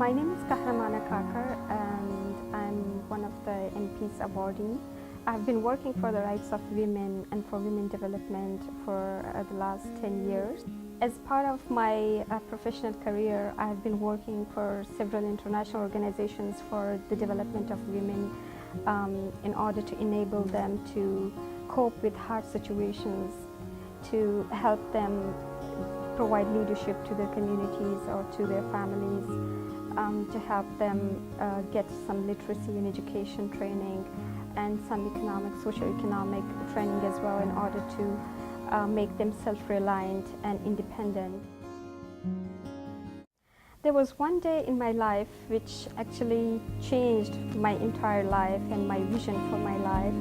My name is Kakar and I'm one of the MP's awardee. I've been working for the rights of women and for women development for the last 10 years. As part of my professional career, I have been working for several international organizations for the development of women in order to enable them to cope with hard situations, to help them provide leadership to their communities or to their families, to help them get some literacy and education training and some socio-economic training as well in order to make them self-reliant and independent. There was one day in my life which actually changed my entire life and my vision for my life.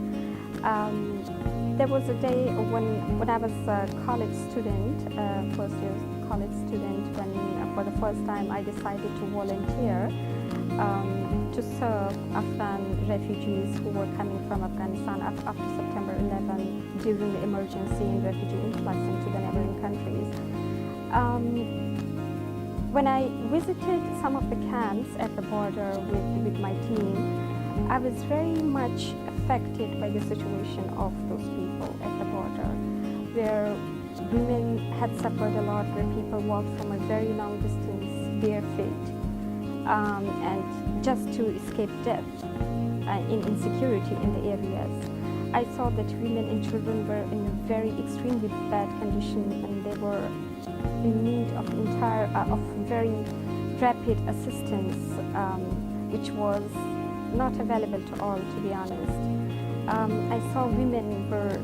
There was a day when I was a college student, first year college student, when for the first time I decided to volunteer to serve Afghan refugees who were coming from Afghanistan after September 11 during the emergency and refugee influx into the neighboring countries. When I visited some of the camps at the border with my team, I was very much affected by the situation of those people at the border, where women had suffered a lot, where people walked from a very long distance bare feet, and just to escape death in insecurity in the areas. I saw that women and children were in a very extremely bad condition, and they were in need of very rapid assistance, which was not available to all, to be honest. I saw women were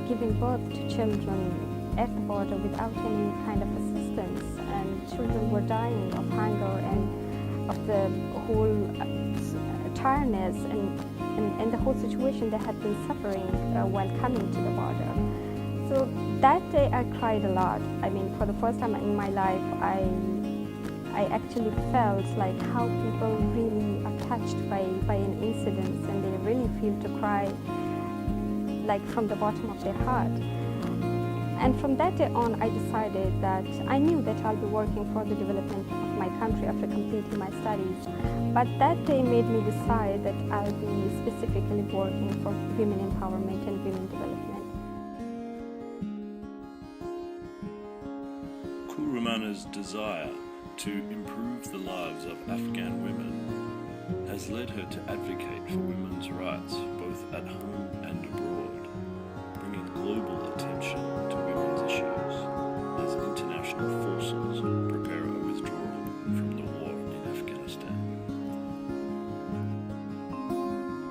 giving birth to children at the border without any kind of assistance, and children were dying of hunger and of the whole tiredness and the whole situation they had been suffering while coming to the border. So that day I cried a lot. I mean, for the first time in my life, I actually felt like how people really are touched by an incident, and they really feel to cry like from the bottom of their heart. And from that day on, I decided that I knew that I'll be working for the development of my country after completing my studies. But that day made me decide that I'll be specifically working for women empowerment and women development. Rumana's desire to improve the lives of Afghan women has led her to advocate for women's rights both at home and abroad, bringing global attention to women's issues as international forces prepare a withdrawal from the war in Afghanistan.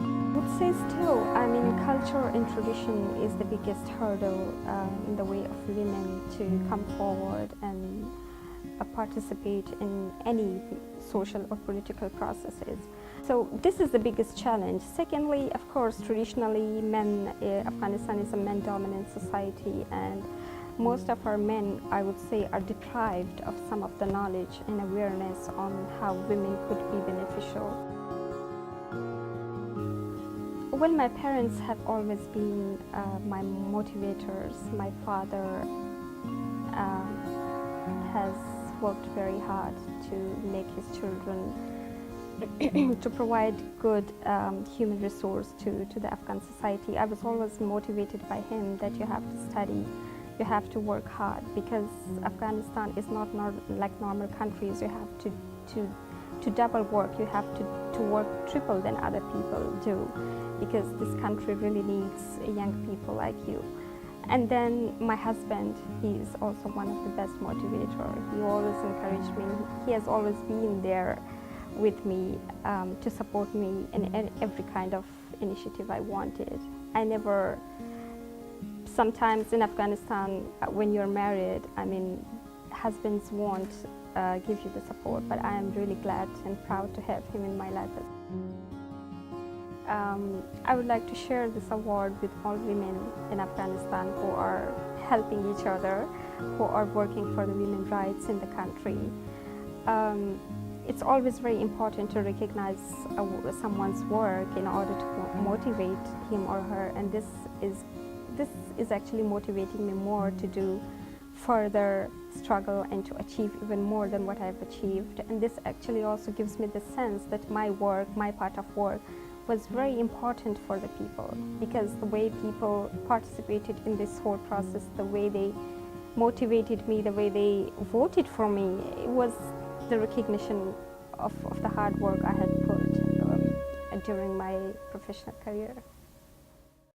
I would say still, I mean, culture and tradition is the biggest hurdle in the way of women to come forward and participate in any social or political processes. So this is the biggest challenge. Secondly, of course, traditionally, Afghanistan is a men-dominant society, and most of our men, I would say, are deprived of some of the knowledge and awareness on how women could be beneficial. Well, my parents have always been my motivators. My father has worked very hard to make his children, to provide good human resource to the Afghan society. I was always motivated by him that you have to study, you have to work hard, because Afghanistan is not like normal countries. You have to double work, you have to work triple than other people do, because this country really needs young people like you. And then my husband, he is also one of the best motivators. He always encouraged me. He has always been there with me to support me in every kind of initiative I wanted. Sometimes in Afghanistan, when you're married, I mean, husbands won't give you the support, but I am really glad and proud to have him in my life. I would like to share this award with all women in Afghanistan who are helping each other, who are working for the women's rights in the country. It's always very important to recognize someone's work in order to motivate him or her, and this is actually motivating me more to do further struggle and to achieve even more than what I've achieved. And this actually also gives me the sense that my work, my part of work, was very important for the people, because the way people participated in this whole process, the way they motivated me, the way they voted for me, it was the recognition of the hard work I had put during my professional career.